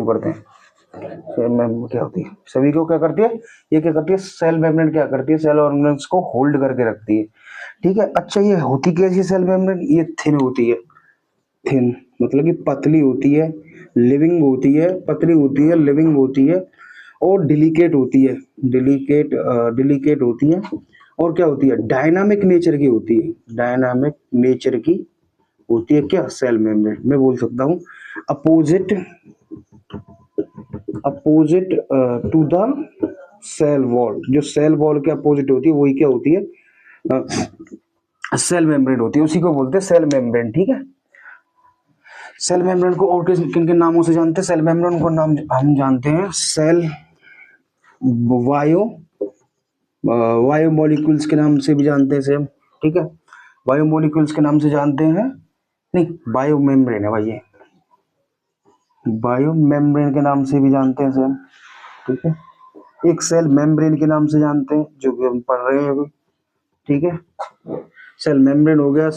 करते हैं। Cell membrane क्या होती है, सभी को क्या करती है, ये क्या करती है, सेल मेम्ब्रेन क्या करती है, सेल ऑर्गेनेल्स को होल्ड करके रखती है। ठीक है, अच्छा ये होती कैसी सेल मेम्ब्रेन, ये थिन होती है, थिन मतलब कि पतली होती है, लिविंग होती है, पतली होती है, लिविंग होती है, और डिलीकेट होती है, डिलीकेट होती है, और क्या होती है, डायनामिक नेचर की होती है, डायनामिक नेचर की होती है क्या, सेल मेम्ब्रेन। मैं बोल सकता हूँ opposite to the cell wall, जो सेल वॉल के अपोजिट होती है वही क्या होती है, सेल मेम्ब्रेन होती है, उसी को बोलते हैं सेल मेम्ब्रेन। ठीक है, सेल मेम्ब्रेन को और किन किन नामों से जानते हैं, सेल मेम्ब्रेन को नाम हम जानते हैं सेल वायो मॉलिक्यूल्स के नाम से भी जानते हैं सेम। ठीक है, वायो मॉलिक्यूल्स के नाम से जानते हैं, नहीं बायो मेम्ब्रेन है भाई, ये बायो मेम्ब्रेन के नाम से भी जानते हैं सेम। ठीक है, एक सेल मेम्ब्रेन के नाम से जानते हैं जो कि हम पढ़ रहे हैं अभी। ठीक है, सेल मेम्ब्रेन हो गया,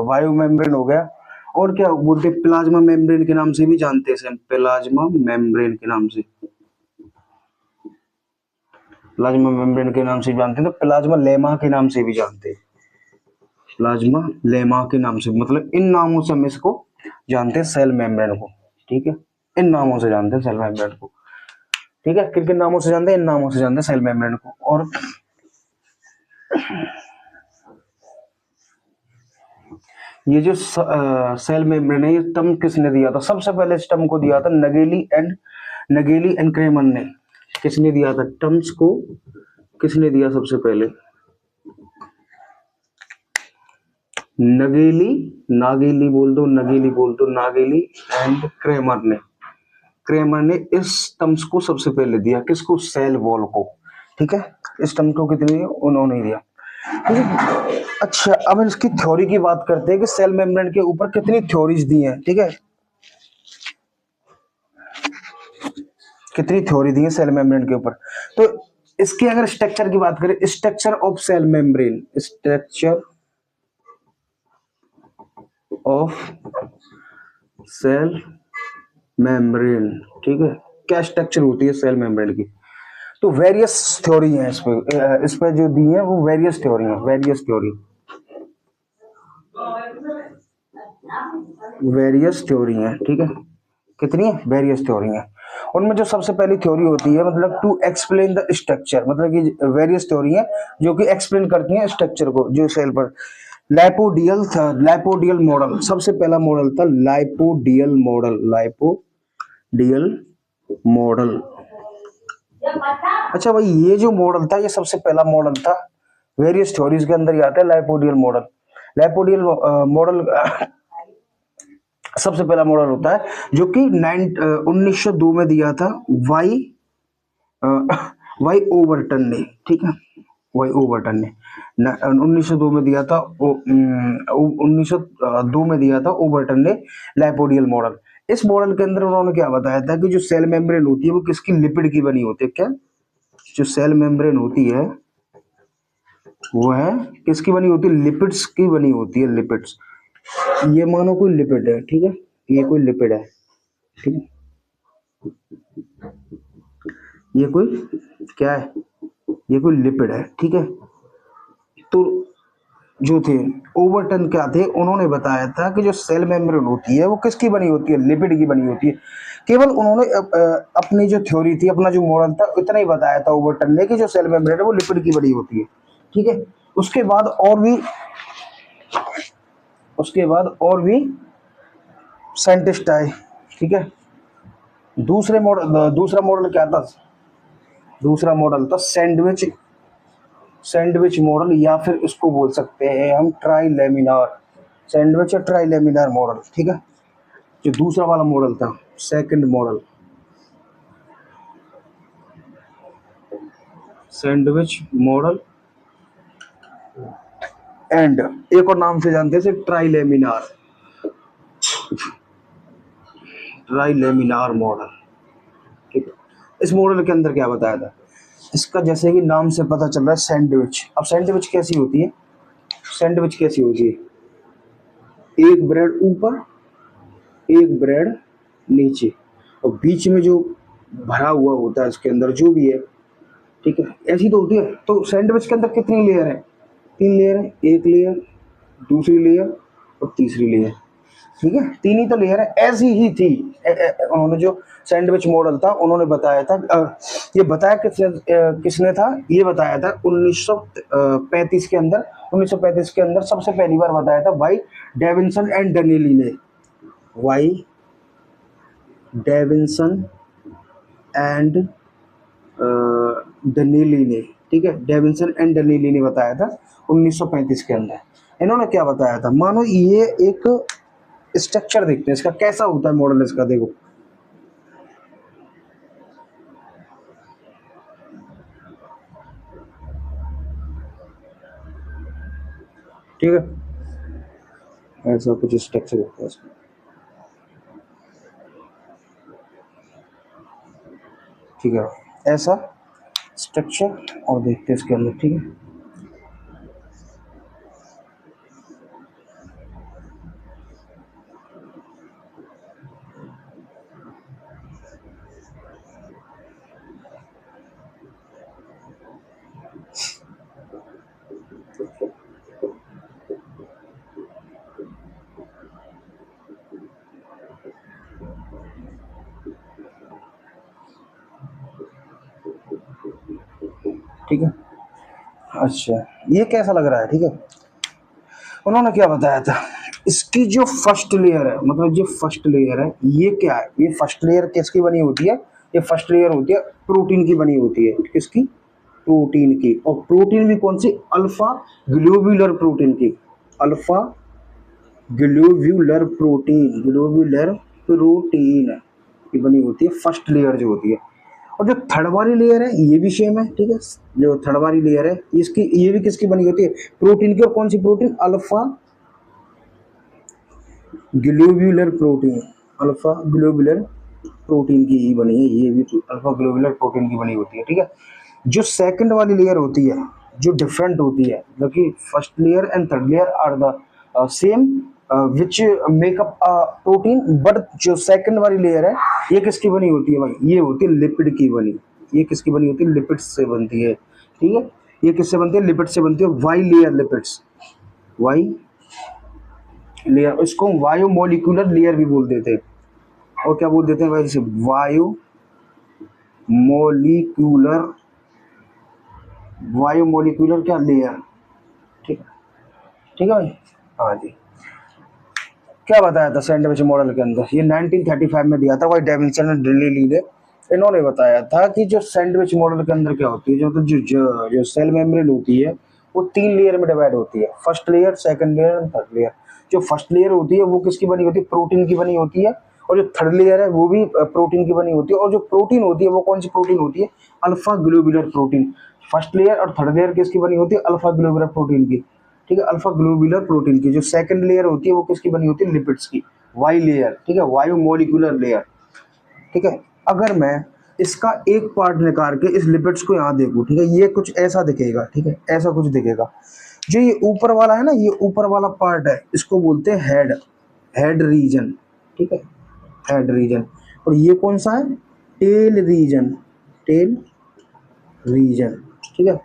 वायो मेम्ब्रेन हो गया, और क्या बोलते हैं, प्लाज्मा मेम्ब्रेन के नाम से भी जानते हैं सेम, प्लाज्मा मेम्ब्रेन के नाम से, प्लाज्मा मेम्ब्रेन के नाम से जानते हैं, तो प्लाज्मा लेमा के नाम से भी जानते हैं, प्लाज्मा लेमा के नाम से, मतलब इन नामों से हम इसको जानते हैं सेल मेम्ब्रेन को। ठीक है, इन नामों से जानते हैं सेल मेम्ब्रेन को। ठीक है, किन किन नामों से जानते हैं, इन नामों से जानते हैं सेल मेम्ब्रेन को। और ये जो सेल मेम्ब्रेन है, ये टर्म किसने दिया था, सबसे पहले इस टर्म को दिया था नगेली एंड क्रेमर ने। किसने दिया था टर्म्स को, किसने दिया सबसे पहले, नागेली बोल दो, नागेली एंड क्रेमर ने इस टर्म्स को सबसे पहले दिया, किसको, सेल वॉल को। ठीक है, इस टर्म को कितने उन्होंने दिया। अच्छा, अब इसकी थ्योरी की बात करते हैं कि सेल मेम्ब्रेन के ऊपर कितनी थ्योरीज दी हैं। ठीक है, कितनी थ्योरी दी है सेल मेम्ब्रेन के ऊपर। तो इसके अगर स्ट्रक्चर की बात करें, structure of cell membrane, structure of cell membrane, ठीक है, क्या स्ट्रक्चर होती है सेल मेम्ब्रेन की। तो वेरियस थ्योरी है इस पे जो दी है वो वेरियस थ्योरी है, वेरियस थ्योरी है। ठीक है, कितनी है, वेरियस थ्योरी है। उनमें जो सबसे पहली थ्योरी होती है, मतलब टू एक्सप्लेन द स्ट्रक्चर, मतलब कि वेरियस थ्योरी है जो कि एक्सप्लेन करती हैं स्ट्रक्चर को, जो सेल पर। लाइपोडियल मॉडल, सबसे पहला मॉडल था लाइपोडियल मॉडल। अच्छा भाई, ये जो मॉडल था ये सबसे पहला मॉडल था, वेरियस थ्योरीज के अंदर ही आता है लाइपोडियल मॉडल सबसे पहला मॉडल होता है, जो कि 1902 में दिया था वाई ओवरटन ने। ठीक है, वाई ओवरटन ने 1902 में दिया था, 1902 में दिया था ओवरटन ने लाइपोडियल मॉडल। इस मॉडल के अंदर उन्होंने क्या बताया था कि जो सेल मेम्ब्रेन होती है वो किसकी, लिपिड की बनी होती है। क्या, जो सेल मेम्ब्रेन होती है वो है किसकी बनी होती है, लिपिड्स की बनी होती है, लिपिड्स। ये मानो कोई लिपिड है, ठीक है, ये कोई लिपिड है, ठीक है, ये कोई क्या है, ये कोई लिपिड है। ठीक है, तो जो थे ओवरटन क्या थे, उन्होंने बताया था कि जो सेल मेम्ब्रेन होती है वो किसकी बनी होती है, लिपिड की बनी होती है। केवल उन्होंने अपनी जो थ्योरी थी, अपना जो मॉडल था, इतना ही बताया था ओवरटन ने कि जो सेल मेम्ब्रेन है वो लिपिड की बनी होती है। ठीक है, उसके बाद और भी साइंटिस्ट आए। ठीक है, दूसरा मॉडल क्या था, दूसरा मॉडल था सैंडविच मॉडल, या फिर इसको बोल सकते हैं हम ट्राइलेमिनार, सैंडविच या ट्राइलेमिनार मॉडल। ठीक है, जो दूसरा वाला मॉडल था, second model sandwich model, and एक और नाम से जानते हैं ट्राइलेमिनार मॉडल। ठीक है, इस मॉडल के अंदर क्या बताया था, इसका जैसे कि नाम से पता चल रहा है सैंडविच। अब सैंडविच कैसी होती है, एक ब्रेड ऊपर एक ब्रेड नीचे, और बीच में जो भरा हुआ होता है इसके अंदर जो भी है, ठीक है, ऐसी तो होती है। तो सैंडविच के अंदर कितनी लेयर है? 3 लेयर है, एक लेयर, दूसरी लेयर और तीसरी लेयर, ठीक है, 3 ही तो लेयर है। ऐसी ही थी उन्होंने जो सैंडविच मॉडल था उन्होंने बताया था, ये बताया किसने था, ये बताया था 1935 के अंदर, 1935 के अंदर सबसे पहली बार बताया था भाई डेविंसन एंड डनेली ने, वाई डेविंसन एंड डनेली ने, ठीक है, डेविंसन एंड डनेली ने बताया था 1935 के अंदर। इन्होंने क्या बताया था, मानो ये एक स्ट्रक्चर देखते हैं इसका कैसा होता है मॉडल इसका, देखो ठीक है, ऐसा कुछ स्ट्रक्चर होता है इसका, ठीक है, ऐसा स्ट्रक्चर। और देखते हैं इसके अंदर, ठीक है, ठीक है। अच्छा, ये कैसा लग रहा है, ठीक है। उन्होंने क्या बताया था, इसकी जो फर्स्ट लेयर है, मतलब जो फर्स्ट लेयर है ये क्या है, ये फर्स्ट लेयर किसकी बनी होती है, ये फर्स्ट लेयर होती है प्रोटीन की बनी होती है, किसकी, प्रोटीन की। और प्रोटीन भी कौन सी, अल्फा ग्लोब्यूलर प्रोटीन की, alpha globular protein, globular protein की बनी होती है फर्स्ट लेयर जो होती है। और जो थर्ड वाली लेयर है ये भी सेम है, ठीक है, जो थर्ड वाली लेयर है इसकी, ये भी किसकी बनी होती है, प्रोटीन की। और कौन सी protein, alpha globular protein, alpha globular protein की ही बनी है, ये भी अल्फा ग्लोब्यूलर प्रोटीन की बनी होती है, ठीक है। जो सेकंड वाली लेयर होती है जो डिफरेंट होती है, जो कि first layer and third layer are the same which make up protein, but जो सेकंड वाली लेयर है ये किसकी बनी होती है भाई, ये होती है लिपिड की बनी, ये किसकी बनी होती है, लिपिड्स से बनती है, ठीक है। ये किससे बनती है, लिपिड से बनती है, bilayer lipids, bilayer, इसको वायु मोलिकुलर लेयर भी बोल देते हैं। और क्या बोल देते हैं भाई, जैसे वायु मोलिकुलर, वायु मोलिकुलर क्या लेयर, ठीक है, ठीक है भाई। हाँ जी, क्या बताया था सैंडविच मॉडल के अंदर, ये 1935 में दिया था भाई डेविंसन एंड डनेली ने। इन्होंने बताया था कि जो सैंडविच मॉडल के अंदर क्या होती है, जो तो जो सेल मेम्ब्रेन होती है वो 3 लेयर में डिवाइड होती है, first layer, second layer and third layer. जो फर्स्ट लेयर होती है वो किसकी बनी होती है, प्रोटीन की बनी होती है। और जो थर्ड लेयर है वो भी प्रोटीन की बनी होती है। और जो प्रोटीन होती है वो कौन सी प्रोटीन होती है, alpha globular protein. First layer और थर्ड लेयर किसकी बनी होती है, अल्फा ग्लोब्यूलर प्रोटीन की, ठीक है, अल्फा ग्लोब्यूलर प्रोटीन की। जो सेकंड लेयर होती है वो किसकी बनी होती है, लिपिड्स की, वाई लेयर, ठीक है, वायु मोलिकुलर लेयर, ठीक है। अगर मैं इसका एक पार्ट निकाल के इस लिपिड्स को यहाँ देखूँ, ठीक है, ये कुछ ऐसा दिखेगा, ठीक है, ऐसा कुछ दिखेगा। जो ये ऊपर वाला है ना, ये ऊपर वाला पार्ट है, इसको बोलते हैं हेड, हेड रीजन, ठीक है, हेड रीजन। और ये कौन सा है, टेल रीजन, टेल रीजन, ठीक है।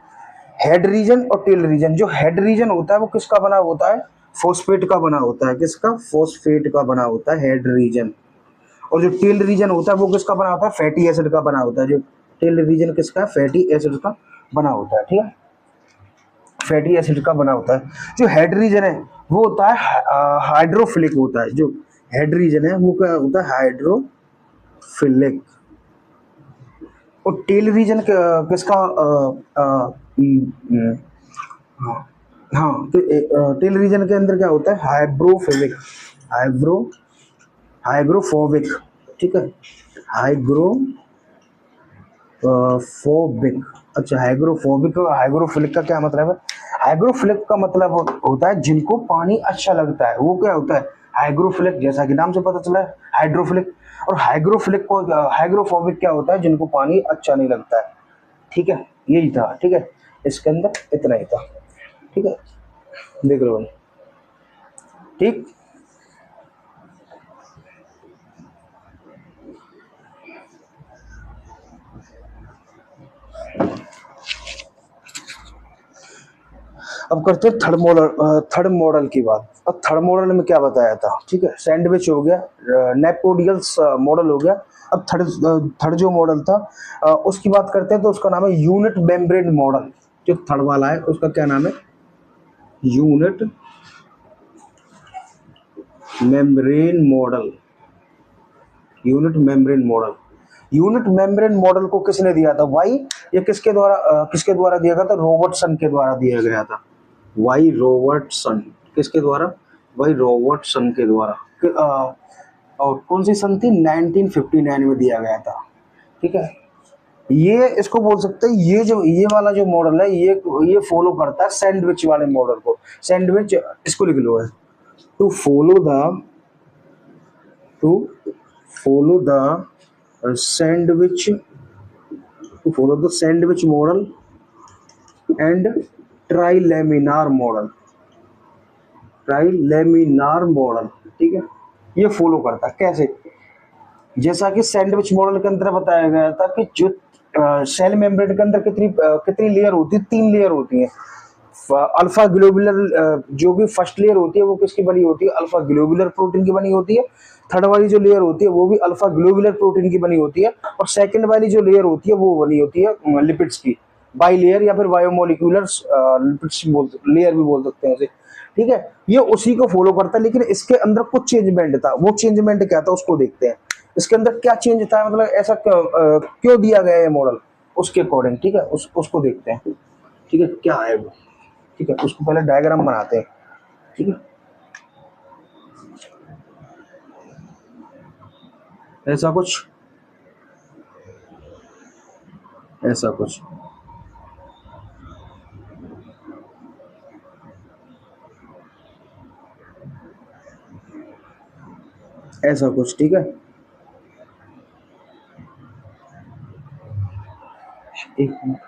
हेड रीजन और टेल रीजन, जो हेड रीजन होता है वो किसका बना होता है, फॉस्फेट का बना होता है, किसका, फॉस्फेट का बना होता है हेड रीजन। और जो टेल रीजन होता है वो किसका बना होता है, फैटी एसिड का बना होता है। जो टेल रीजन किसका है, फैटी एसिड का बना होता है, ठीक है, फैटी एसिड का बना होता है। जो हेड रीजन है वो होता है हाइड्रोफिलिक होता है, जो हेड रीजन है वो क्या होता है, हाइड्रोफिलिक। और टेल रीजन किसका हाँ, हाँ, तो टेल रीजन के अंदर क्या होता है, हाइब्रोफिलिक, हाइब्रो हाइग्रोफोबिक, ठीक है, हाइग्रो फोबिक। अच्छा, हाइग्रोफोबिक और हाइग्रोफिलिक का क्या मतलब है, हाइग्रोफिलिक का मतलब होता है जिनको पानी अच्छा लगता है, वो क्या होता है, हाइग्रोफिलिक, जैसा कि नाम से पता चला है हाइड्रोफिलिक। और हाइग्रोफिलिक को, हाइग्रोफोबिक क्या होता है, जिनको पानी अच्छा नहीं लगता है, ठीक है, यही था, ठीक है, इसके अंदर इतना ही था, ठीक है, देख लो भाई, ठीक। अब करते हैं थर्ड मॉडल। थर्ड मॉडल की बात। अब थर्ड मॉडल में क्या बताया था, ठीक है, सैंडविच हो गया, नेपोडियल्स मॉडल हो गया। अब थर्ड थर्ड जो मॉडल था उसकी बात करते हैं, तो उसका नाम है यूनिट मेम्ब्रेन मॉडल। जो थर्ड वाला है उसका क्या नाम है, unit membrane model. Unit membrane model. Unit membrane model को किसने दिया था, वाई, ये किसके द्वारा दिया गया था, रॉबर्टसन के द्वारा दिया गया था। वाई रॉबर्टसन, किसके द्वारा, वाई रॉबर्टसन के द्वारा। और कौन सी सन थी, 1959 में दिया गया था, ठीक है। ये इसको बोल सकते हैं, ये वाला जो मॉडल है ये फॉलो करता है सैंडविच वाले मॉडल को। सैंडविच इसको लिख लो है, to follow the to follow the sandwich to follow the sandwich model and trilaminar model. Trilaminar model, ठीक है, ये फॉलो करता है। कैसे, जैसा कि सैंडविच मॉडल के अंदर बताया गया था कि जो सेल मेम्ब्रेन के अंदर कितनी लेयर होती है, 3 लेयर होती है। अल्फा ग्लोबुलर जो भी फर्स्ट लेयर होती है वो किसकी बनी होती है, अल्फा ग्लोबुलर प्रोटीन की बनी होती है। थर्ड वाली जो लेयर होती है वो भी अल्फा ग्लोबुलर प्रोटीन की बनी होती है। और सेकंड वाली जो लेयर होती है वो बनी होती है लिपिड्स की, बाई लेयर या फिर बायोमोलिक्यूलर लिपिड्स लेयर भी बोल सकते हैं उसे, ठीक है। ये उसी को फॉलो करता है, लेकिन इसके अंदर कुछ चेंजमेंट था। वो चेंजमेंट क्या था उसको देखते हैं, इसके अंदर क्या चेंज था, मतलब ऐसा क्यों दिया गया है मॉडल, उसके अकॉर्डिंग, ठीक है, उसको देखते हैं, ठीक है, क्या है वो, ठीक है। उसको पहले डायग्राम बनाते हैं, ठीक है। ऐसा कुछ, ऐसा कुछ, ऐसा कुछ, ठीक है। एक मिनट।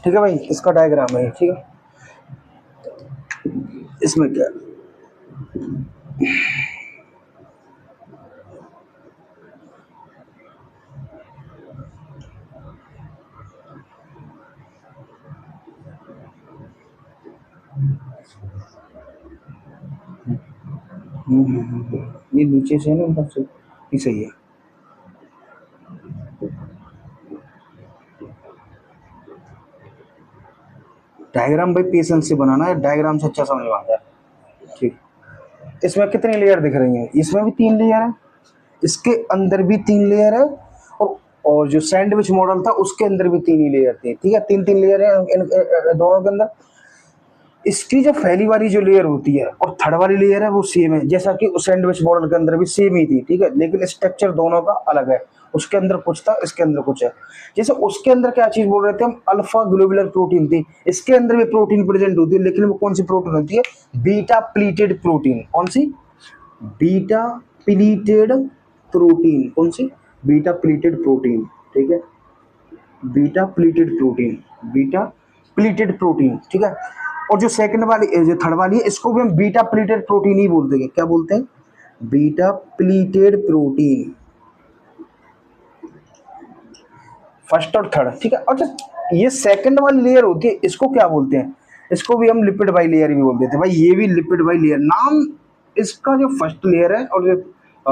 ठीक है भाई, इसका डायग्राम है, ठीक है। इसमें क्या, ये नीचे से है ना, ऊपर से, ये सही है। डायग्राम भाई पेशेंस से बनाना है, डायग्राम से अच्छा समझ में आता है, ठीक। इसमें कितनी लेयर दिख रही है, इसमें भी 3 लेयर है, इसके अंदर भी 3 लेयर है, और जो सैंडविच मॉडल था उसके अंदर भी 3 ही लेयर थी, ठीक है। 3 लेयर है दोनों के अंदर। इसकी जो पहली वाली जो लेयर होती है और थर्ड वाली लेयर है वो सेम है, जैसा कि उस सैंडविच मॉडल के अंदर भी सेम ही थी, ठीक है, लेकिन स्ट्रक्चर दोनों का अलग है। उसके अंदर कुछ था, इसके अंदर कुछ है। जैसे उसके अंदर क्या चीज बोल रहे थे हम, अल्फा ग्लोबुलर प्रोटीन थी, इसके अंदर भी प्रोटीन प्रेजेंट होती है, लेकिन वो कौन सी प्रोटीन होती है, बीटा प्लीटेड प्रोटीन। कौन सी, बीटा प्लीटेड प्रोटीन, कौन सी, बीटा प्लीटेड प्रोटीन, ठीक है, beta pleated protein, beta pleated protein, ठीक है। और जो सेकंड वाली, जो थर्ड वाली है, इसको भी हम बीटा प्लीटेड प्रोटीन ही बोलते हैं। क्या बोलते हैं, बीटा प्लीटेड प्रोटीन, फर्स्ट और थर्ड, ठीक है। और जो ये सेकंड वाली लेयर होती है इसको क्या बोलते हैं, इसको भी हम लिपिड बाई लेयर भी बोल देते हैं भाई, ये भी लिपिड बाई लेयर नाम। इसका जो फर्स्ट लेयर है और जो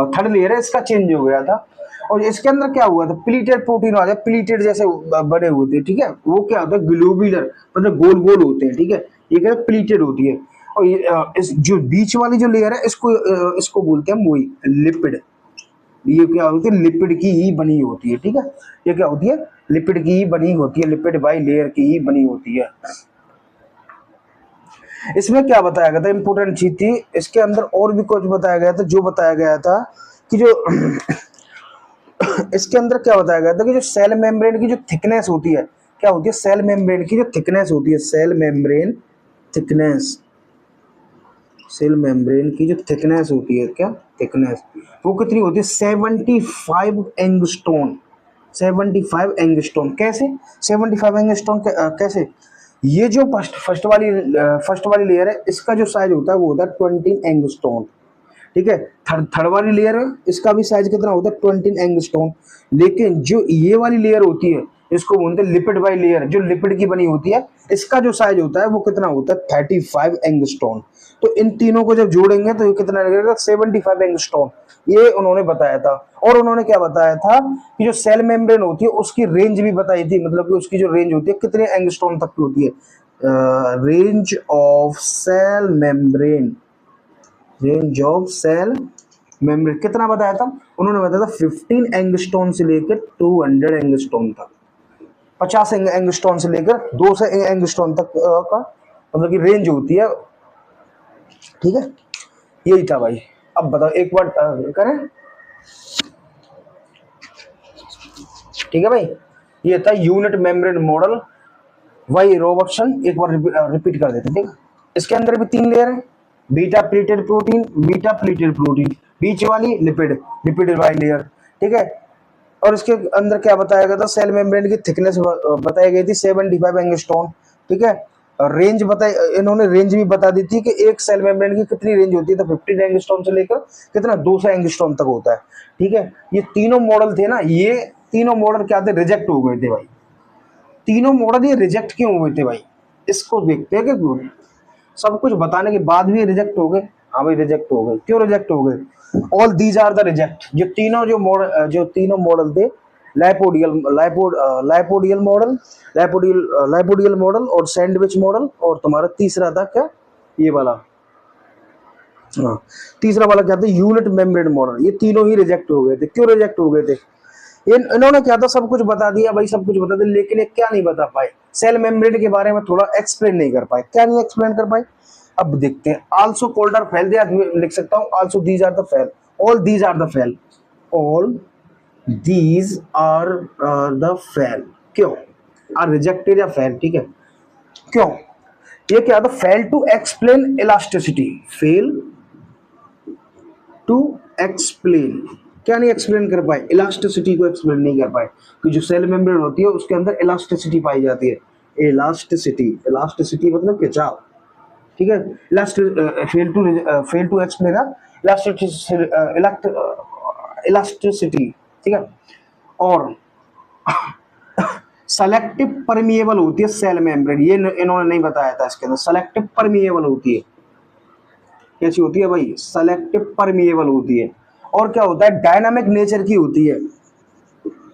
थर्ड लेयर है इसका चेंज हो गया था। और इसके अंदर क्या हुआ था, प्लीटेड प्रोटीन आ जाए, प्लीटेड जैसे बने होते हैं, ठीक है। वो क्या होता है, ग्लोबुलर, मतलब गोल गोल होते हैं, ठीक है। ये क्या प्लीटेड होती है। और ये इस जो बीच वाली जो लेयर है इसको बोलते हैं वही लिपिड। ये क्या होती है, लिपिड की ही बनी होती है, ठीक है। ये क्या होती है, लिपिड की ही बनी होती है, लिपिड बाई लेयर की ही बनी होती है। इसमें क्या बताया गया था, इंपॉर्टेंट चीज थी इसके अंदर, और भी कुछ बताया गया था। जो बताया गया था कि जो इसके अंदर क्या बताया गया था कि जो सेल मेम्ब्रेन की जो थिकनेस होती है, क्या होती है, सेल मेम्ब्रेन की जो थिकनेस होती है, cell membrane thickness, cell membrane की जो थिकनेस होती है, क्या थिकनेस, वो कितनी होती है? 75 एंगस्ट्रॉन। 75 एंगस्ट्रॉन। कैसे 75 एंगस्ट्रॉन? कैसे? ये जो फर्स्ट वाली लेयर है, इसका जो साइज होता है वो होता है 20 एंगस्ट्रॉन। ठीक है। थर्ड वाली लेयर है, इसका भी साइज कितना होता है? 20 एंगस्ट्रॉन। लेकिन जो ये वाली लेयर होती है, इसको बोलते हैं लिपिड बाई लेयर, जो लिपिड की बनी होती है, इसका जो साइज होता है वो कितना होता है? 35 एंगस्ट्रॉन। तो इन तीनों को जब जोड़ेंगे तो ये कितना लगेगा? 75 एंगस्ट्रॉन। ये उन्होंने बताया था। और उन्होंने क्या बताया था कि जो सेल मेम्ब्रेन होती है उसकी रेंज भी बताई थी, मतलब कि उसकी जो रेंज होती है कितने एंगस्ट्रॉन तक की होती है। Range of cell membrane, range of cell membrane कितना बताया था उन्होंने? बताया था 15 एंगस्ट्रॉन से लेकर 200 एंगस्ट्रॉन तक। 50 एंगस्ट्रॉन से लेकर 200 एंगस्ट्रॉन तक का मतलब की रेंज होती है। ठीक है, यही था भाई। अब बताओ एक बार करें। ठीक है भाई, ये था यूनिट मेम्ब्रेन मॉडल। वही रॉबर्टसन, एक बार रिपीट कर देते हैं। ठीक है, इसके अंदर भी 3 लेयर है। बीटा प्लीटेड प्रोटीन, बीच वाली लिपिड, लिपिड वाली लेयर। ठीक है। और इसके अंदर क्या बताया गया था? सेल मेम्ब्रेन की थिकनेस बताई गई थी 75 एंगस्ट्रॉन। ठीक है। और रेंज बताई, इन्होंने रेंज भी बता दी थी कि एक सेल मेम्ब्रेन की कितनी रेंज होती है, तो 15 एंगस्ट्रॉन से लेकर कितना 200 एंगस्ट्रॉन तक होता है। ठीक है। ये तीनों मॉडल थे ना, ये तीनों मॉडल क्या थे? रिजेक्ट हो गए थे भाई। तीनों मॉडल ये रिजेक्ट क्यों हुए थे भाई? इसको देखते हैं कि सब कुछ बताने के बाद भी रिजेक्ट हो गए। हाँ भाई, रिजेक्ट हो गए। क्यों रिजेक्ट हो गए? All these are the reject. जो तीनों मॉडल थे, लाइपोडियल मॉडल, लाइपोडियल मॉडल और सैंडविच मॉडल, और तुम्हारा तीसरा था क्या? ये वाला, हाँ, तीसरा वाला क्या था? Unit membrane model. ये तीनों ही रिजेक्ट हो गए थे। क्यों रिजेक्ट हो गए थे? इन्होंने क्या था? सब कुछ बता दिया भाई, सब कुछ बता दिया, लेकिन ये क्या नहीं बता पाए? सेल मेम्ब्रेन के बारे में थोड़ा एक्सप्लेन नहीं कर पाए। क्या नहीं एक्सप्लेन कर पाए? अब देखते हैं। आल्सो कोल्ड आर फेल, लिख सकता हूँ also these are the fail, all these are the fail, all these are the fail. क्यों? आर रिजेक्टेड या फेल? ठीक है, क्यों? ये क्या था? Fail to explain elasticity, fail to explain, क्या नहीं एक्सप्लेन कर पाए? इलास्टिसिटी को एक्सप्लेन नहीं कर पाए कि जो सेल मेम्ब्रेन होती है उसके अंदर इलास्टिसिटी पाई जाती है। इलास्टिसिटी, इलास्टिसिटी मतलब खिंचाव। ठीक है। Fail to explain elasticity. ठीक है। और सेलेक्टिव परमिएबल होती है सेल मेम्ब्रेन, ये इन्होंने नहीं बताया था इसके अंदर। सेलेक्टिव परमिएबल होती है। कैसी होती है भाई? सेलेक्टिव परमिएबल होती है। और क्या होता है? डायनामिक नेचर की होती है।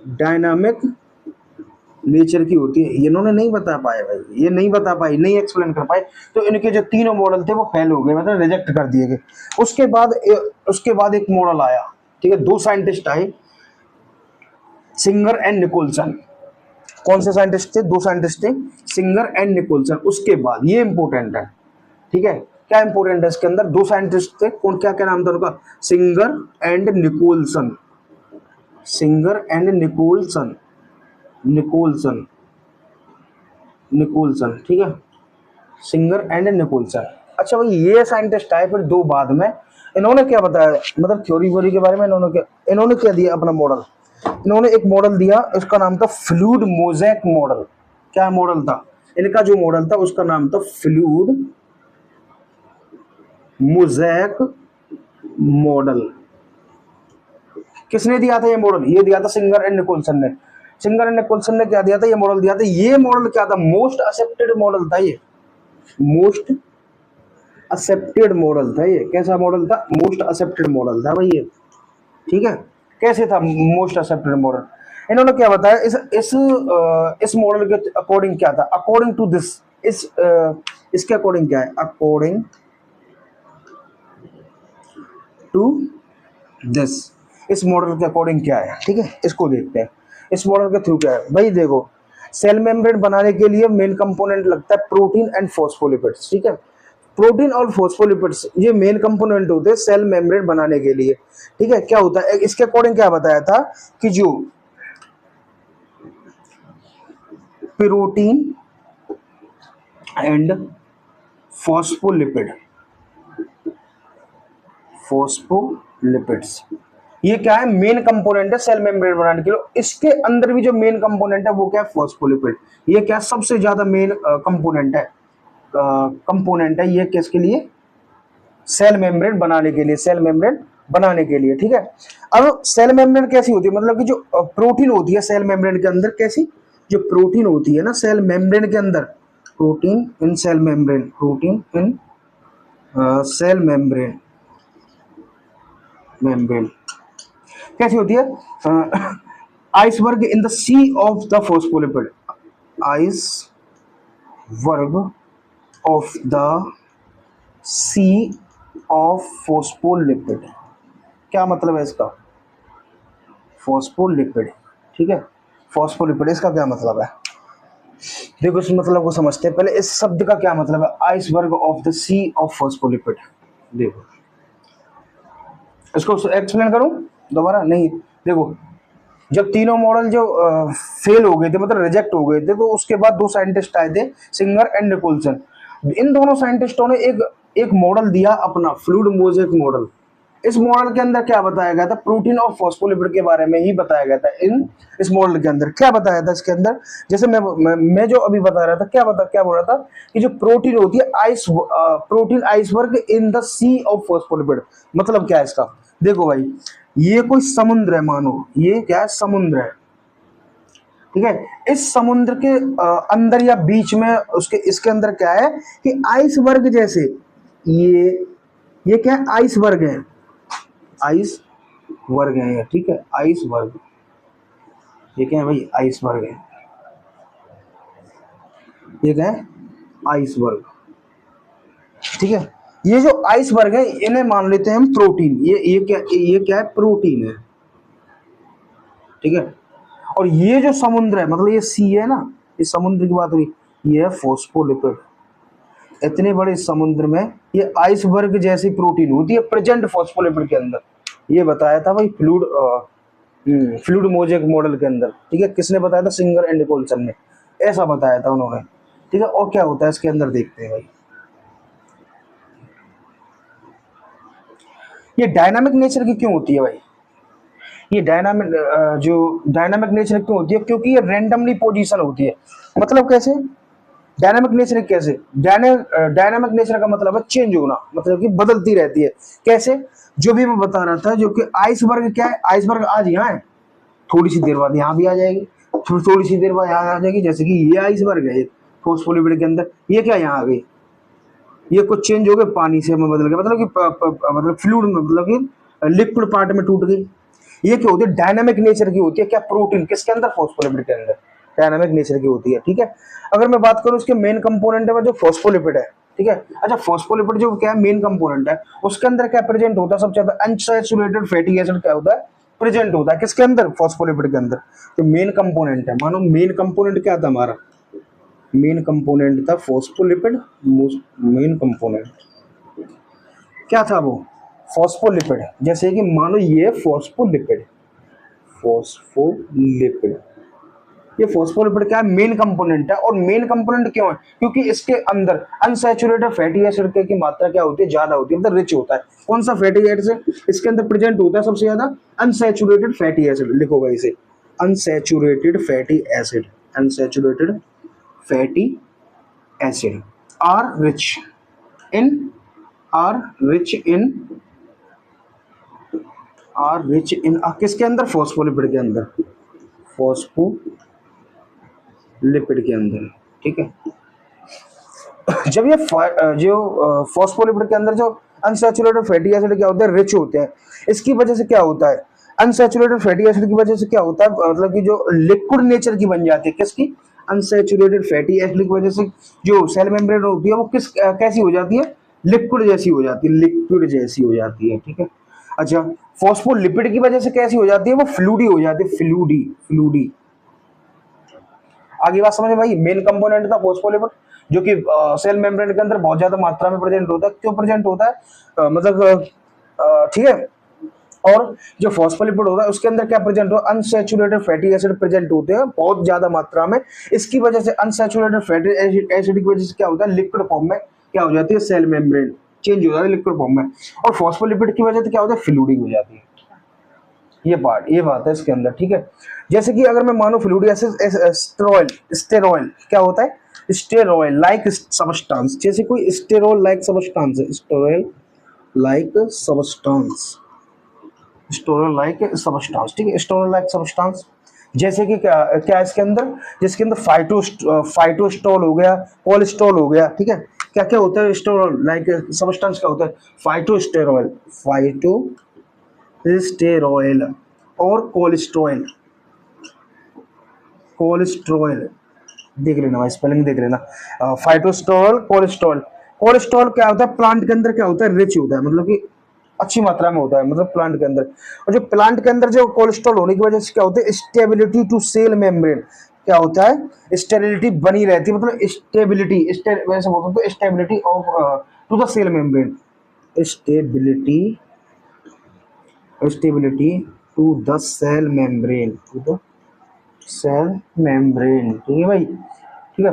डायनामिक नेचर की होती है। इन्होंने नहीं बता पाए भाई, ये नहीं बता पाई, नहीं एक्सप्लेन कर पाए। तो इनके जो तीनों मॉडल थे वो फेल हो गए, मतलब रिजेक्ट कर दिए गए। उसके बाद एक मॉडल आया। ठीक है, 2 साइंटिस्ट आए, सिंगर एंड निकोलसन। कौन से साइंटिस्ट थे? 2 साइंटिस्ट थे, सिंगर एंड निकोलसन। उसके बाद ये इंपॉर्टेंट है। ठीक है, क्या इंपॉर्टेंट है इसके अंदर? 2 साइंटिस्ट थे, कौन, क्या क्या नाम था उनका? Singer and Nicolson, Singer and Nicolson, Nicolson, Nicolson. ठीक है, सिंगर एंड निकोलसन। अच्छा भाई, ये साइंटिस्ट आए फिर 2 बाद में। इन्होंने क्या बताया, मतलब थ्योरी वोरी के बारे में? इन्होंने क्या दिया अपना मॉडल? इन्होंने एक मॉडल दिया, उसका नाम था फ्लूइड मोज़ेक मॉडल। क्या मॉडल था इनका? जो मॉडल था उसका नाम था फ्लूइड मोज़ेक मॉडल। किसने दिया था ये मॉडल? ये दिया था सिंगर एंड निकोलसन ने। सिंगर एंड निकोलसन ने क्या दिया था? ये मॉडल दिया था। ये मॉडल क्या था? मोस्ट एक्सेप्टेड मॉडल था ये, मोस्ट एक्सेप्टेड मॉडल था ये। कैसा मॉडल था? मोस्ट एक्सेप्टेड मॉडल था भाई ये। ठीक है, कैसे था मोस्ट एक्सेप्टेड मॉडल? इन्होंने क्या बताया? इस मॉडल के अकॉर्डिंग क्या था? अकॉर्डिंग टू दिस, इसके अकॉर्डिंग क्या है? अकॉर्डिंग टू दिस, इस मॉडल के अकॉर्डिंग क्या है? ठीक है, इसको देखते हैं। इस मॉडल के थ्रू क्या है भाई? देखो, सेल मेम्ब्रेन बनाने के लिए मेन कंपोनेंट लगता है प्रोटीन एंड फॉस्फोलिपिड्स। ठीक है, प्रोटीन और फॉस्फोलिपिड्स ये मेन कंपोनेंट होते हैं सेल मेम्ब्रेन बनाने के लिए। ठीक है, क्या होता है इसके अकॉर्डिंग? क्या बताया था कि जो प्रोटीन एंड फॉस्फोलिपिड, फोस्फोलिपिड्स। ये क्या है, मेन कंपोनेंट है सेल मेम्ब्रेन बनाने के लिए। इसके अंदर भी जो मेन कंपोनेंट है वो क्या है, फोस्फोलिपिड। ये क्या सबसे ज्यादा मेन कंपोनेंट है, ये किसके लिए, सेल मेम्ब्रेन बनाने के लिए, सेल मेम्ब्रेन बनाने के लिए। ठीक है, अब सेल मेम्ब्रेन कैसी होती है, मतलब कि जो प्रोटीन होती है सेल मेम्ब्रेन के अंदर, कैसी, जो प्रोटीन होती है ना सेल मेम्ब्रेन के अंदर, protein in cell membrane, protein in cell membrane, कैसी होती है, iceberg in the sea of the phospholipid, iceberg of the sea of phospholipid. क्या मतलब है इसका, फोस्फोलिपिड। ठीक है, फोस्फोलिपिड इसका क्या मतलब है, देखो इस मतलब को समझते हैं पहले। इस शब्द का क्या मतलब है, iceberg of the sea of phospholipid. देखो इसको एक्सप्लेन करूं दोबारा, नहीं देखो, जब तीनों मॉडल जो फेल हो गए थे, मतलब रिजेक्ट हो गए थे, तो उसके बाद दो साइंटिस्ट आए थे, सिंगर एंड निकोलसन। इन दोनों साइंटिस्टों ने एक मॉडल दिया अपना, फ्लूइड मोज़ेक मॉडल। इस मॉडल के अंदर क्या बताया गया था, प्रोटीन और फॉस्फोलिपिड के बारे में ही बताया गया था। इस मॉडल के अंदर क्या बताया था, इसके अंदर जैसे मैं जो अभी बता रहा था, क्या बोल रहा था कि जो प्रोटीन होती है protein iceberg in the sea of phospholipid. मतलब क्या है इसका, देखो भाई, ये कोई समुद्र है, मानो ये क्या है, समुद्र है। ठीक है, इस समुद्र के अंदर या बीच में उसके, इसके अंदर क्या है कि आइसबर्ग जैसे, ये क्या है, आइसबर्ग है, आइसबर्ग है ये। ठीक है, आइसबर्ग, ये क्या है भाई, आइसबर्ग है, ये क्या है, आइसबर्ग। ठीक है, ये जो आइसबर्ग है इन्हें मान लेते हैं हम प्रोटीन। ये क्या है, प्रोटीन है। ठीक है, और ये जो समुद्र है, मतलब ये सी है ना, इस समुद्र की बात हुई, ये है फोस्फोलिपिड। इतने बड़े समुद्र में ये आइसबर्ग जैसी प्रोटीन होती है प्रेजेंट फोस्फोलिपिड के अंदर। ये बताया था भाई फ्लूइड मोज़ेक मॉडल के अंदर। ठीक है, किसने बताया था, सिंगर एंड निकोलसन ने, ऐसा बताया था उन्होंने। ठीक है, और क्या होता है इसके अंदर देखते हैं भाई। ये डायनामिक नेचर की क्यों होती है भाई, ये डायनामिक नेचर क्यों होती है, क्योंकि ये रैंडमली पोजीशन होती है। मतलब कैसे, डायनामिक नेचर कैसे, डायनामिक नेचर का मतलब है चेंज होना, मतलब कि बदलती रहती है। कैसे, जो भी मैं बता रहा था, जो कि आइसबर्ग क्या है, आइसबर्ग आज यहाँ है, थोड़ी सी देर बाद यहाँ भी आ जाएगी, थोड़ी सी देर बाद यहाँ आ जाएगी। जैसे कि ये आइसबर्ग है फोस्फोलिपिड के अंदर, ये क्या यहाँ आ गई, ये कुछ चेंज हो गए, पानी से में बदल गया, मतलब कि मतलब फ्लूइड में, मतलब कि लिक्विड पार्ट में टूट गई। ये क्या होती है, डायनामिक नेचर की होती है। क्या, प्रोटीन किसके अंदर, फोस्फोलिपिड के अंदर, डायनामिक नेचर की होती है। ठीक है, अगर मैं बात करूं इसके मेन कंपोनेंट है जो फोस्फोलिपिड है। ठीक है, अच्छा फोस्फोलिपिड जो क्या है, मेन कंपोनेंट है, उसके अंदर क्या प्रेजेंट होता है, सबसे ज्यादा अनसैचुरेटेड फैटी एसिड क्या होता है, प्रेजेंट होता है किसके अंदर, फोस्फोलिपिड के अंदर। तो मेन कंपोनेंट है, मानो मेन कंपोनेंट क्या था हमारा, मेन कंपोनेंट था फोस्फोलिपिड। मेन कंपोनेंट क्या था वो, फॉस्फोलिपिड। जैसे कि मानो ये फॉस्फोलिपिड, फोस्फोलिपिड, ये फॉस्फोलिपिड क्या है, मेन कंपोनेंट है। और मेन कंपोनेंट क्यों है, क्योंकि इसके अंदर अनसैचुरेटेड फैटी एसिड की मात्रा क्या होती है, ज्यादा होती है, मतलब रिच होता है। कौन सा फैटी एसिड इसके अंदर प्रेजेंट होता है सबसे ज्यादा, अनसैचुरेटेड फैटी एसिड। लिखो भाई इसे, unsaturated fatty acid, unsaturated fatty acid are rich in किसके अंदर, फॉस्फोलिपिड के अंदर, फॉस्फोलिपिड के अंदर। ठीक है, जब ये जो फॉस्फोलिपिड के अंदर जो अनसैचुरेटेड फैटी एसिड क्या होते हैं, रिच होते हैं। इसकी वजह से क्या होता है, अनसैचुरेटेड फैटी एसिड की वजह से क्या होता है, मतलब कि जो लिक्विड नेचर की बन जाती है, किसकी, अनसैचुरेटेड फैटी एसिड की वजह से जो सेल मेम्ब्रेन होती है वो कैसी हो जाती है, लिक्विड जैसी हो जाती है, लिक्विड जैसी हो जाती है। ठीक है, अच्छा फॉस्फोलिपिड की वजह से कैसी हो जाती है, वो फ्लूडी हो जाती है, फ्लूडी। आगे बात समझ भाई, मेन कंपोनेंट था फोस्फोलिपिड, जो कि सेल मेम्ब्रेन के अंदर बहुत ज्यादा मात्रा में प्रेजेंट होता है। क्यों प्रेजेंट होता है, ठीक है, और जो फॉस्फोलिपिड होता है उसके अंदर क्या प्रेजेंट हो, अनसैचुरेटेड फैटी एसिड प्रेजेंट होते हैं बहुत ज्यादा मात्रा में। इसकी वजह से अनसैचुरेटेड फैटी एसिड की वजह से क्या होता है, लिक्विड फॉर्म में क्या हो जाती है, सेल मेम्ब्रेन चेंज हो जाता है लिक्विड फॉर्म में। और फॉस्फोलिपिड की वजह से क्या होता है, फ्लूइडी हो जाती है। ये पार्ट, ये बात है इसके अंदर, ठीक है। जैसे कि अगर मैं मानो फ्लूइडियासिस, स्टेरॉयल, स्टेरॉयल क्या होता है, स्टेरॉयल लाइक सबस्टेंस, जैसे कोई स्टेरॉल लाइक सबस्टेंस है, steroidal like substance, sterol like substance, ठीक है, स्टेरॉल लाइक सबस्टेंस। जैसे कि क्या क्या इसके अंदर, जिसके अंदर फाइटोस्टॉल हो गया, कोलेस्ट्रॉल हो गया, ठीक है। क्या क्या होता है स्टेरॉल लाइक सबस्टेंस, क्या होता है, फाइटोस्टेरॉल, फाइटोस्टेरॉयल और कोलेस्ट्रॉल, कोलेस्ट्रॉल देख लेना भाई, स्पेलिंग देख लेना, फाइटोस्टेरॉल, कोलेस्ट्रॉल। कोलेस्ट्रॉल क्या होता है, प्लांट के अंदर क्या होता है, रिच होता है, मतलब कि अच्छी मात्रा में होता है, मतलब प्लांट के अंदर। और जो प्लांट के अंदर जो कोलेस्ट्रॉल होने की वजह से क्या होता है, स्टेबिलिटी टू सेल मेम्ब्रेन, क्या होता है, स्टेबिलिटी बनी रहती है, मतलब स्टेबिलिटी, वैसे बोलते हैं stability of to the cell membrane, stability, stability to the cell membrane, to the cell membrane, ठीक है भाई, ठीक है।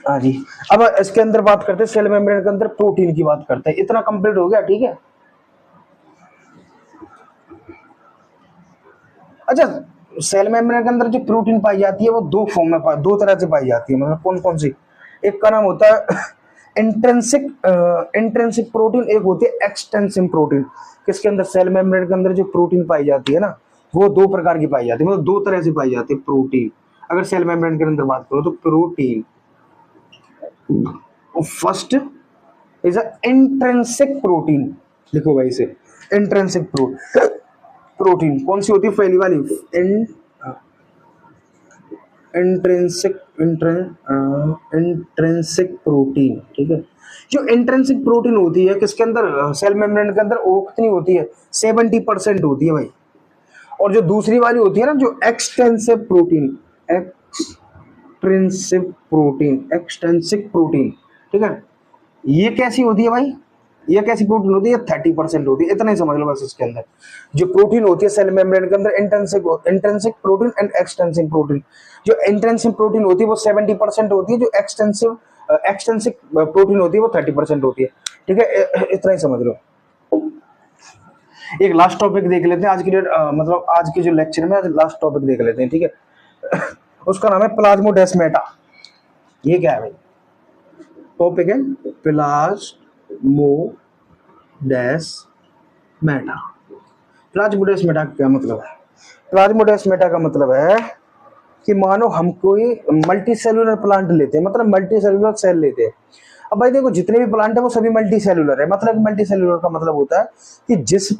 हाँ जी। अब इसके अंदर बात करते हैं, सेल मेम्ब्रेन के अंदर प्रोटीन की बात करते हैं। इतना कंप्लीट हो गया, ठीक है। अच्छा, सेल मेम्ब्रेन के अंदर जो प्रोटीन पाई जाती है वो दो फॉर्म में दो तरह से पाई जाती है, मतलब कौन कौन सी, एक का नाम होता है इंट्रिंसिक, इंट्रिंसिक प्रोटीन, एक होती है एक्सटेंसिव प्रोटीन। किसके अंदर, सेल मेम्ब्रेन के अंदर जो प्रोटीन पाई जाती है ना, वो दो प्रकार की पाई जाती है, मतलब दो तरह से पाई जाती है प्रोटीन। अगर सेल मेम्ब्रेन के अंदर बात करो तो protein, first is a intrinsic protein, लिखो भाई इसे, इंट्रिंसिक प्रोटीन कौन सी होती है, पहली वाली इंट्रिंसिक, इंट्रिंसिक प्रोटीन, ठीक है। जो इंट्रिंसिक प्रोटीन होती है किसके अंदर, सेल मेम्ब्रेन के अंदर, वो कितनी होती है, 70% होती है भाई। और जो दूसरी वाली होती है ना, जो extensive protein, extrinsic protein, extrinsic protein, ठीक है, ये कैसी होती है भाई, ये कैसी प्रोटीन होती है, 30% होती है। इतना ही समझ लो बस। इसके अंदर जो प्रोटीन होती है सेल मेम्ब्रेन के अंदर, intrinsic protein and extensive protein. जो इंट्रिंसिक प्रोटीन होती है वो 70% होती है, जो एक्सटेंसिक प्रोटीन होती है वो 30% होती है, ठीक है। इतना ही समझ लो। एक लास्ट टॉपिक देख लेते हैं आज की डेट, मतलब आज के जो लेक्चर में लास्ट टॉपिक देख लेते हैं, ठीक है। उसका नाम है प्लाज्मोडेस्माटा। ये क्या है भाई, टॉपिक है प्लाज्मोडेस्माटा। प्लाज्मोडेस्माटा का क्या मतलब है, प्लाज्मोडेस्माटा का मतलब है कि मानो हम कोई मल्टी सेलुलर प्लांट लेते हैं, मतलब मल्टी सेलुलर सेल लेते हैं। अब भाई देखो, जितने भी प्लांट है वो सभी मल्टी सेलुलर है। मतलब मल्टी सेलुलर का मतलब होता है कि जिस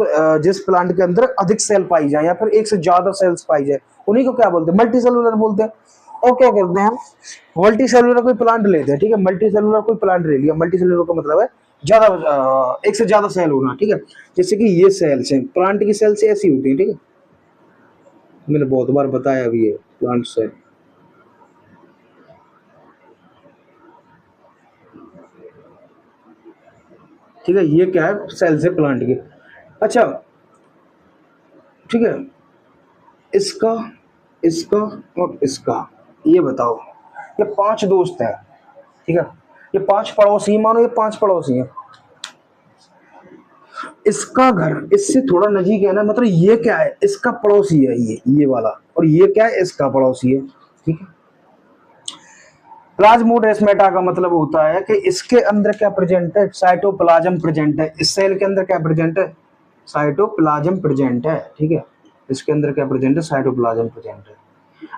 प्लांट के अंदर अधिक सेल पाई जाए या फिर एक से ज्यादा सेल्स पाई जाए, उन्हीं को क्या बोलते हैं, मल्टी सेलुलर बोलते हैं। और क्या करते हैं हम, मल्टी सेलुलर कोई प्लांट लेते हैं, ठीक है, मल्टी सेलुलर कोई प्लांट ले लिया। मल्टी सेलुलर का मतलब है ज्यादा, एक से ज्यादा सेल होना, ठीक है। जैसे कि ये सेल्स हैं, प्लांट की सेल्स ऐसी होती है, ठीक है, मैंने बहुत बार बताया अभी, ये प्लांट सेल, ठीक है, ये क्या है, सेल्स है प्लांट की। अच्छा, ठीक है, इसका, इसका और इसका, ये बताओ, ये 5 दोस्त हैं, ठीक है, ये 5 पड़ोसी, मानो ये 5 पड़ोसी हैं। इसका घर इससे थोड़ा नजीक है ना, मतलब ये क्या है, इसका पड़ोसी है ये वाला, और ये क्या है, इसका पड़ोसी है, ठीक है। प्लाज्मोडेस्माटा का मतलब होता है कि इसके अंदर क्या प्रेजेंट है, साइटोप्लाज्म प्रेजेंट है। इस सेल के अंदर क्या प्रेजेंट है, साइटोप्लाज्म प्रेजेंट है, ठीक है। इसके अंदर क्या प्रेजेंट है, साइटोप्लाज्म प्रेजेंट है।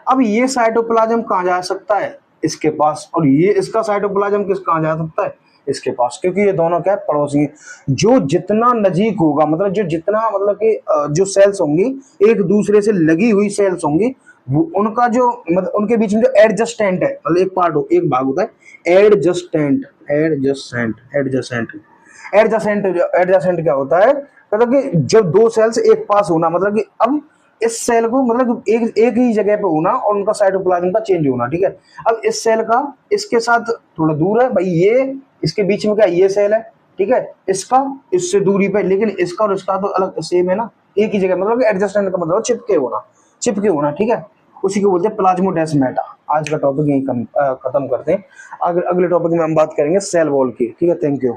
अब ये साइटोप्लाज्म कहाँ जा सकता है, इसके पास, और ये इसका साइटोप्लाज्म कहाँ जा सकता है, इसके पास, क्योंकि ये दोनों क्या है, पड़ोसी हैं। जो जितना नजीक होगा, मतलब जो जितना, मतलब कि जो सेल्स होंगी एक दूसरे से लगी हुई सेल्स होंगी, उनका जो, मतलब उनके बीच में जो एडजस्टेंट है, मतलब एक पार्ट हो, एक भाग होता है एडजस्टेंट, एडजस्टेंट क्या होता है, मतलब कि जब दो सेल्स एक पास होना, मतलब कि अब इस सेल को, मतलब एक ही जगह पे होना और उनका साइटोप्लाज्म का चेंज होना, ठीक है। अब इस सेल का इसके साथ थोड़ा दूर है भाई, ये इसके बीच में क्या, ये सेल है, ठीक है, इसका इससे दूरी पे, लेकिन इसका और इसका तो अलग सेम है ना, एक ही जगह, मतलब एडजस्टेंट का मतलब चिपके होना, ठीक है। उसी को बोलते हैं प्लाज्मोडेस्माटा। आज का टॉपिक यही खत्म करते हैं। अगले टॉपिक में हम बात करेंगे सेल वॉल की, ठीक है। Thank you.